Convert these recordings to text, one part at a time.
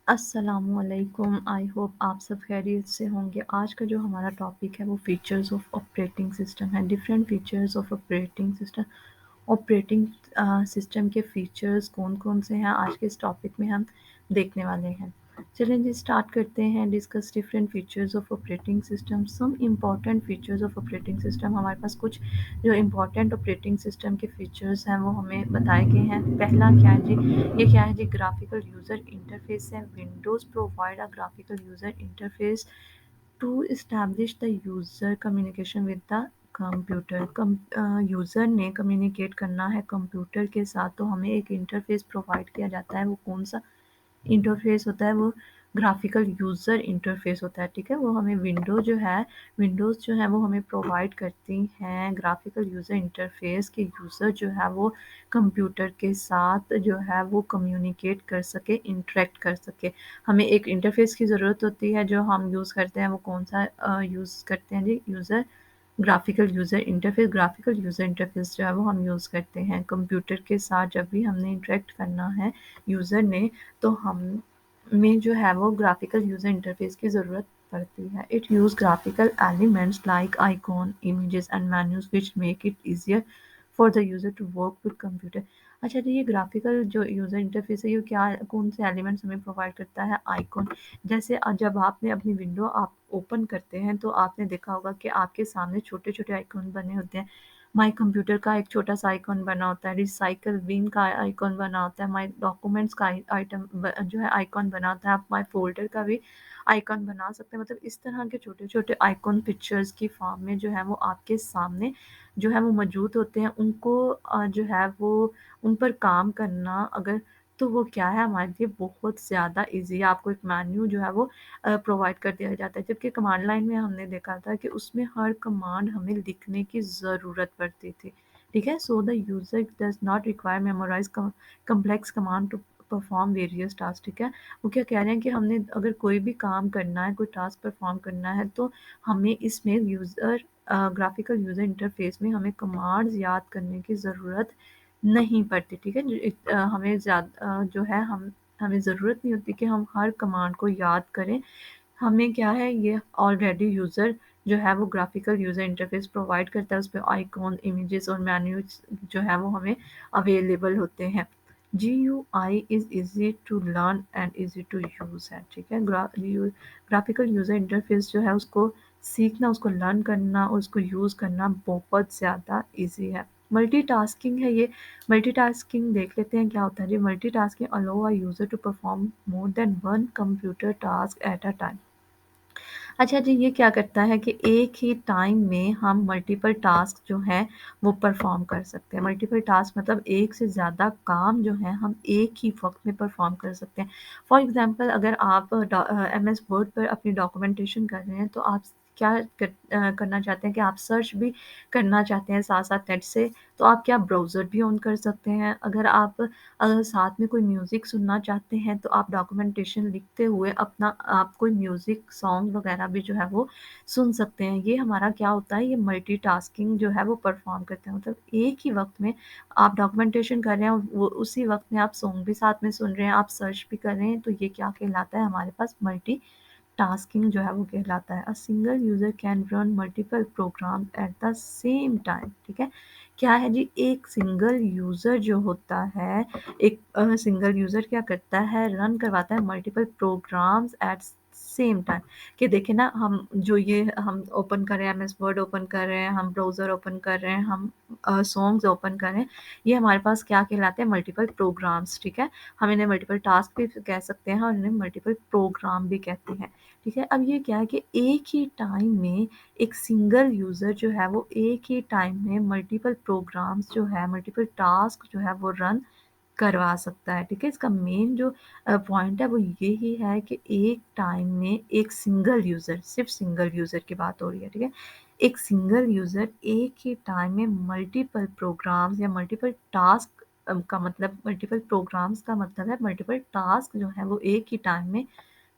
अस्सलामुअलैकुम। I hope आप सब खैरियत से होंगे। आज का जो हमारा टॉपिक है वो फीचर्स ऑफ ऑपरेटिंग सिस्टम है। Different features of operating system. Operating system के फीचर्स कौन-कौन से हैं आज के इस टॉपिक में हम देखने वाले हैं। चलें जी स्टार्ट करते हैं। Discuss different features of operating system. Some important features of operating system. हमारे पास कुछ जो इम्पॉर्टेंट ऑपरेटिंग सिस्टम के फीचर्स हैं वो हमें बताए गए हैं। पहला क्या है जी, ये क्या है जी, ग्राफिकल यूज़र इंटरफेस है। Windows provide a graphical user interface to establish the user communication with the computer. User ने कम्युनिकेट करना है कंप्यूटर के साथ तो हमें एक इंटरफेस प्रोवाइड किया जाता है। वो कौन सा इंटरफेस होता है? वो ग्राफिकल यूज़र इंटरफेस होता है। ठीक है, वो हमें विंडोज़ जो है वो हमें प्रोवाइड करती हैं ग्राफिकल यूज़र इंटरफेस कि यूज़र जो है वो कंप्यूटर के साथ जो है वो कम्युनिकेट कर सके, इंटरेक्ट कर सके। हमें एक इंटरफेस की ज़रूरत होती है जो हम यूज़ करते हैं। वो कौन सा यूज़ करते हैं जी? ग्राफिकल यूज़र इंटरफेस जो है वो हम यूज़ करते हैं कंप्यूटर के साथ। जब भी हमने इंटरेक्ट करना है यूज़र ने तो हमें जो है वो ग्राफिकल यूज़र इंटरफेस की ज़रूरत पड़ती है। It use graphical elements like icon, images and menus which make it easier for the user to work with computer. अच्छा, तो ये ग्राफिकल जो यूज़र इंटरफेस है ये क्या कौन से एलिमेंट्स हमें प्रोवाइड करता है? आइकॉन। जैसे जब आपने अपनी विंडो आप ओपन करते हैं तो आपने देखा होगा कि आपके सामने छोटे-छोटे आइकॉन बने होते हैं। माय कंप्यूटर का एक छोटा-सा आइकॉन बना होता है, रिसाइकिल बिन का आइकॉन बना होता है, माय डॉक्यूमेंट्स का आइटम जो है आइकॉन बना होता है। आप माय फ़ोल्डर का भी आइकॉन बना सकते हैं। मतलब इस तरह के छोटे-छोटे आइकॉन पिक्चर्स की फॉर्म में जो है वो आपके सामने जो है वो मौजूद होते हैं। उनको जो है वो उन पर काम करना अगर तो वो क्या है हमारे लिए बहुत ज़्यादा ईज़ी है। आपको एक मेन्यू जो है वो प्रोवाइड कर दिया जाता है। जबकि कमांड लाइन में हमने देखा था कि उसमें हर कमांड हमें लिखने की ज़रूरत पड़ती थी। ठीक है? So the user does not require memorize complex command to perform various task. ठीक है? वो क्या कह रहे हैं कि हमने अगर कोई भी काम करना है, कोई टास्क परफॉर्म करना है तो हमें इसमें ग्राफिकल यूज़र इंटरफेस में हमें कमांड्स याद करने की ज़रूरत नहीं पड़ती। ठीक है? हमें जो है हमें ज़रूरत नहीं होती कि हम हर कमांड को याद करें। हमें क्या है ये ऑलरेडी यूज़र जो है वो ग्राफिकल यूज़र इंटरफेस प्रोवाइड करता है। उसपे आइकॉन, इमेजेस और मेन्यूज़ जो है वो हमें अवेलेबल होते हैं। GUI is easy to learn and easy to use है। ठीक है? ग्राफिकल यूज़र इंटरफेस जो है उसको सीखना, उसको लर्न करना और उसको यूज़ करना बहुत ज़्यादा ईज़ी है। मल्टीटास्किंग है ये। मल्टीटास्किंग देख लेते हैं क्या होता है जी। Multitasking allow a user to perform more than one computer task at a time. अच्छा जी, ये क्या करता है कि एक ही टाइम में हम मल्टीपल टास्क जो हैं वो परफॉर्म कर सकते हैं। मल्टीपल टास्क मतलब एक से ज़्यादा काम जो है हम एक ही वक्त में परफॉर्म कर सकते हैं। फॉर एग्जांपल अगर आप MS वर्ड पर अपनी डॉक्यूमेंटेशन कर रहे हैं तो आप करना चाहते हैं कि आप सर्च भी करना चाहते हैं साथ साथ नेट से तो आप क्या ब्राउज़र भी ऑन कर सकते हैं। अगर आप साथ में कोई म्यूज़िक सुनना चाहते हैं तो आप डॉक्यूमेंटेशन लिखते हुए अपना आप कोई म्यूज़िक सॉन्ग वगैरह भी जो है वो सुन सकते हैं। ये हमारा क्या होता है, ये मल्टीटास्किंग जो है वो परफॉर्म करते हैं। मतलब एक ही वक्त में आप डॉक्यूमेंटेशन कर रहे हैं और वो उसी वक्त में आप सॉन्ग भी साथ में सुन रहे हैं, आप सर्च भी कर रहे हैं तो ये क्या कहलाता है हमारे पास टास्किंग जो है वो कहलाता है। A single user can run multiple program at the same time. ठीक है? क्या है जी, एक सिंगल यूज़र जो होता है, एक सिंगल यूज़र क्या करता है, रन करवाता है multiple programs at same time. कि देखिए ना, हम ओपन कर रहे हैं, MS वर्ड ओपन कर रहे हैं, हम ब्राउज़र ओपन कर रहे हैं, हम सॉन्ग्स ओपन कर रहे हैं, ये हमारे पास क्या कहलाते हैं, मल्टीपल प्रोग्राम्स। ठीक है? हम इन्हें मल्टीपल टास्क भी कह सकते हैं और इन्हें मल्टीपल प्रोग्राम भी कहते हैं। ठीक है? अब ये क्या है कि एक ही टाइम में एक सिंगल यूज़र जो है वो एक ही टाइम में मल्टीपल प्रोग्राम्स जो है, मल्टीपल टास्क जो है वो रन करवा सकता है। ठीक है? इसका मेन जो पॉइंट है वो यही है कि एक टाइम में एक सिंगल यूज़र, सिर्फ़ सिंगल यूज़र की बात हो रही है। ठीक है? एक सिंगल यूज़र एक ही टाइम में मल्टीपल प्रोग्राम्स या मल्टीपल टास्क का मतलब मल्टीपल प्रोग्राम्स का मतलब है मल्टीपल टास्क जो है वो एक ही टाइम में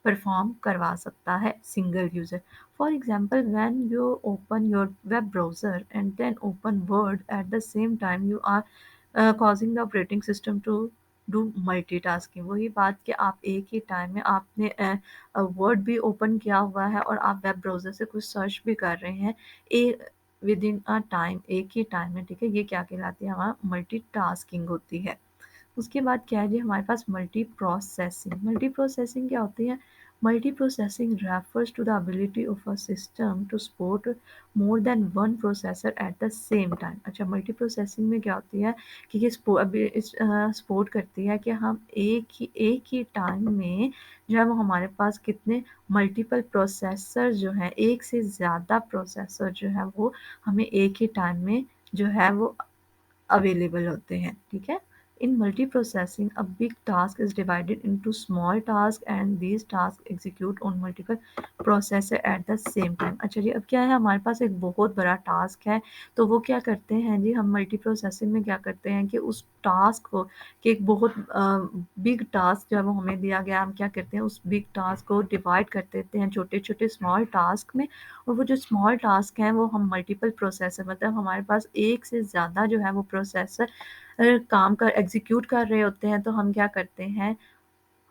परफॉर्म करवा सकता है single user. For example when you open your web browser and then open word at the same time, you are causing the operating system to do multitasking. वही बात कि आप एक ही टाइम में आपने वर्ड भी ओपन किया हुआ है और आप वेब ब्राउज़र से कुछ सर्च भी कर रहे हैं ए विद इन अ टाइम, एक ही टाइम में, ठीक है? ये क्या कहलाती है? हमारा मल्टीटास्किंग होती है। उसके बाद क्या है जी, हमारे पास मल्टी प्रोसेसिंग। मल्टी प्रोसेसिंग क्या होती है? Multi processing refers to the ability of a system to support more than one processor at the same time. अच्छा, मल्टी प्रोसेसिंग में क्या होती है कि ये सपोर्ट करती है कि हम एक ही टाइम में जो है वो हमारे पास कितने मल्टीपल प्रोसेसर जो हैं, एक से ज़्यादा प्रोसेसर जो है वो हमें एक ही टाइम में जो है वो अवेलेबल होते हैं, ठीक है? In multiprocessing, a big task is divided into small tasks and these tasks execute on multiple processor at the same time। अच्छा जी, अब क्या है, हमारे पास एक बहुत बड़ा टास्क है, तो वो क्या करते हैं जी, हम मल्टी प्रोसेसिंग में क्या करते हैं कि उस टास्क को, कि एक बहुत बिग टास्क जब वो हमें दिया गया, हम क्या करते हैं उस बिग टास्क को डिवाइड कर देते हैं छोटे छोटे स्मॉल टास्क में। और वो जो स्मॉल टास्क हैं वो हम मल्टीपल प्रोसेसर, मतलब हमारे पास एक से ज़्यादा जो है वो प्रोसेसर काम कर एग्जीक्यूट कर रहे होते हैं, तो हम क्या करते हैं,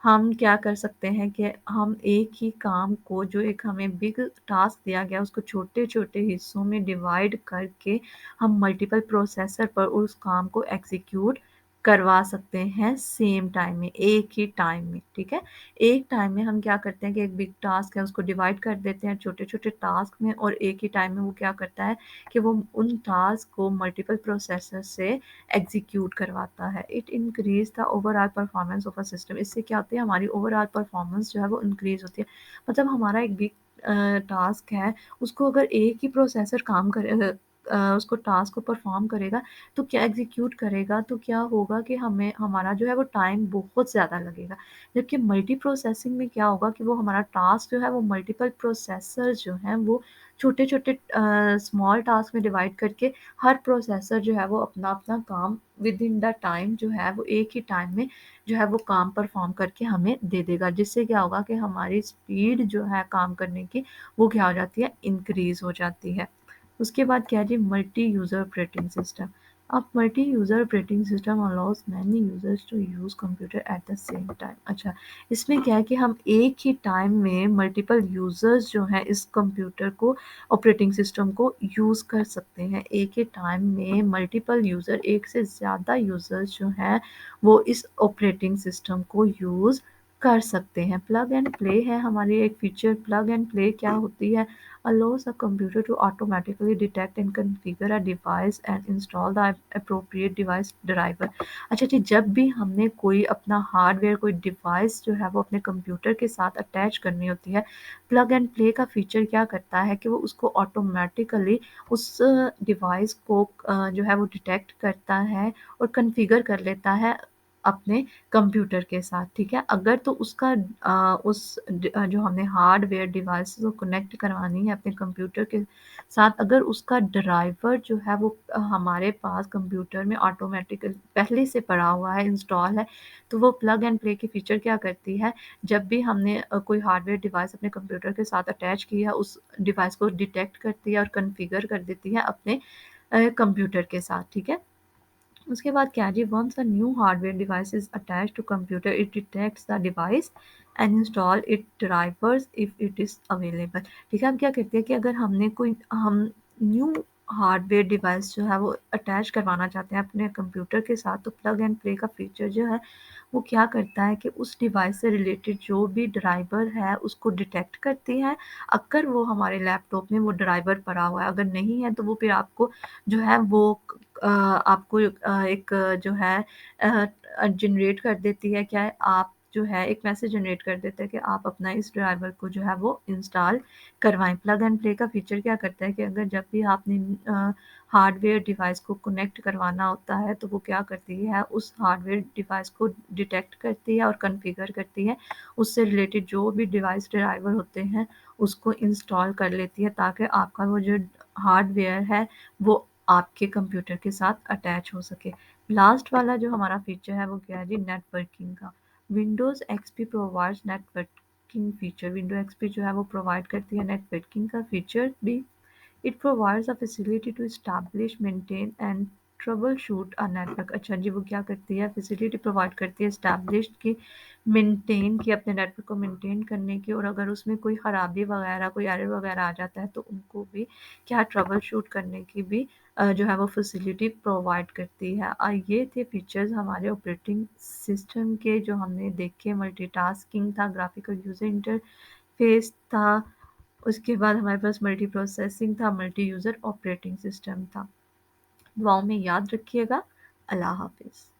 हम क्या कर सकते हैं कि हम एक ही काम को, जो एक हमें बिग टास्क दिया गया, उसको छोटे-छोटे हिस्सों में डिवाइड करके हम मल्टीपल प्रोसेसर पर उस काम को एग्ज़ीक्यूट करवा सकते हैं सेम टाइम में, एक ही टाइम में, ठीक है? एक टाइम में हम क्या करते हैं कि एक बिग टास्क है उसको डिवाइड कर देते हैं छोटे-छोटे टास्क में, और एक ही टाइम में वो क्या करता है कि वो उन टास्क को मल्टीपल प्रोसेसर से एग्जीक्यूट करवाता है। It increase the overall performance of a system. इससे क्या होती है, हमारी ओवरऑल परफॉर्मेंस जो है वो इंक्रीज होती है। मतलब हमारा एक बिग टास्क है, उसको अगर एक ही प्रोसेसर काम करे, उसको टास्क को परफॉर्म करेगा, तो क्या एग्जीक्यूट करेगा, तो क्या होगा कि हमें हमारा जो है वो टाइम बहुत ज़्यादा लगेगा। जबकि मल्टी प्रोसेसिंग में क्या होगा कि वो हमारा टास्क जो है वो मल्टीपल प्रोसेसर जो हैं वो छोटे-छोटे स्मॉल टास्क में डिवाइड करके हर प्रोसेसर जो है वो अपना-अपना काम विद इन द टाइम जो है वो एक ही टाइम में जो है वो काम परफ़ॉर्म करके हमें दे देगा। जिससे क्या होगा कि हमारी स्पीड जो है काम करने की, वो क्या हो जाती है, इंक्रीज़ हो जाती है। उसके बाद क्या है जी, मल्टी यूज़र ऑपरेटिंग सिस्टम। अब multi user operating system allows many users to use computer at the same time. अच्छा, इसमें क्या है कि हम एक ही टाइम में मल्टीपल यूज़र्स जो हैं इस कंप्यूटर को, ऑपरेटिंग सिस्टम को यूज़ कर सकते हैं। एक ही टाइम में मल्टीपल यूज़र, एक से ज़्यादा यूज़र्स जो हैं वो इस ऑपरेटिंग सिस्टम को यूज़ कर सकते हैं। प्लग एंड प्ले है हमारी एक फीचर। प्लग एंड प्ले क्या होती है? allows a computer to automatically detect and configure a device and install the appropriate device driver। अच्छा जी, जब भी हमने कोई अपना हार्डवेयर, कोई डिवाइस जो है वो अपने कंप्यूटर के साथ अटैच करनी होती है, प्लग एंड प्ले का फीचर क्या करता है कि वो उसको ऑटोमेटिकली उस डिवाइस को जो है वो डिटेक्ट करता है और कॉन्फ़िगर कर लेता है अपने कंप्यूटर के साथ, ठीक है? अगर तो उसका जो हमने हार्डवेयर डिवाइस को कनेक्ट करवानी है अपने कंप्यूटर के साथ, अगर उसका ड्राइवर जो है वो हमारे पास कंप्यूटर में ऑटोमेटिकली पहले से पड़ा हुआ है, इंस्टॉल है, तो वो प्लग एंड प्ले की फीचर क्या करती है, जब भी हमने कोई हार्डवेयर डिवाइस अपने कंप्यूटर के साथ अटैच किया, उस डिवाइस को डिटेक्ट करती है और कॉन्फ़िगर कर देती है अपने कंप्यूटर के साथ, ठीक है? उसके बाद क्या जी, once a new hardware device is attached to computer, it detects the device and install it drivers if it is available. ठीक है, हम क्या करते हैं कि अगर हमने कोई हम न्यू हार्डवेयर डिवाइस जो है वो अटैच करवाना चाहते हैं अपने कंप्यूटर के साथ, तो प्लग एंड प्ले का फीचर जो है वो क्या करता है कि उस डिवाइस से रिलेटेड जो भी ड्राइवर है उसको डिटेक्ट करती है। अगर वो हमारे लैपटॉप में वो ड्राइवर पड़ा हुआ है, अगर नहीं है तो वो फिर आपको जो है वो आपको एक जो है जनरेट कर देती है, क्या है, आप जो है एक मैसेज जनरेट कर देता है कि आप अपना इस ड्राइवर को जो है वो इंस्टॉल करवाएँ। प्लग एंड प्ले का फीचर क्या करता है कि अगर जब भी आपने हार्डवेयर डिवाइस को कनेक्ट करवाना होता है, तो वो क्या करती है, उस हार्डवेयर डिवाइस को डिटेक्ट करती है और कॉन्फ़िगर करती है। उससे रिलेटेड जो भी डिवाइस ड्राइवर होते हैं, उसको इंस्टॉल कर लेती है, ताकि आपका वो जो हार्डवेयर है वो आपके कंप्यूटर के साथ अटैच हो सके। लास्ट वाला जो हमारा फीचर है वो क्या है जी, नेटवर्किंग का। Windows XP provides networking feature. Window XP जो है वो प्रोवाइड करती है नेटवर्किंग का फीचर भी। It provides a facility to establish, maintain and troubleshoot a network. अच्छा जी, वो क्या करती है? फैसिलिटी प्रोवाइड करती है एस्टैब्लिश्ड की मेंटेन की, अपने नेटवर्क को मेंटेन करने की, और अगर उसमें कोई ख़राबी वगैरह, कोई एरर वगैरह आ जाता है तो उनको भी क्या ट्रबल शूट करने की भी जो है वो फैसिलिटी प्रोवाइड करती है। ये थे फीचर्स हमारे ऑपरेटिंग सिस्टम के जो हमने देखे। मल्टीटास्किंग था, ग्राफिकल यूज़र इंटरफेस था, उसके बाद हमारे पास मल्टी प्रोसेसिंग था, मल्टी यूज़र ऑपरेटिंग सिस्टम था। दुआओं में याद रखिएगा। अल्लाह हाफ़िज़।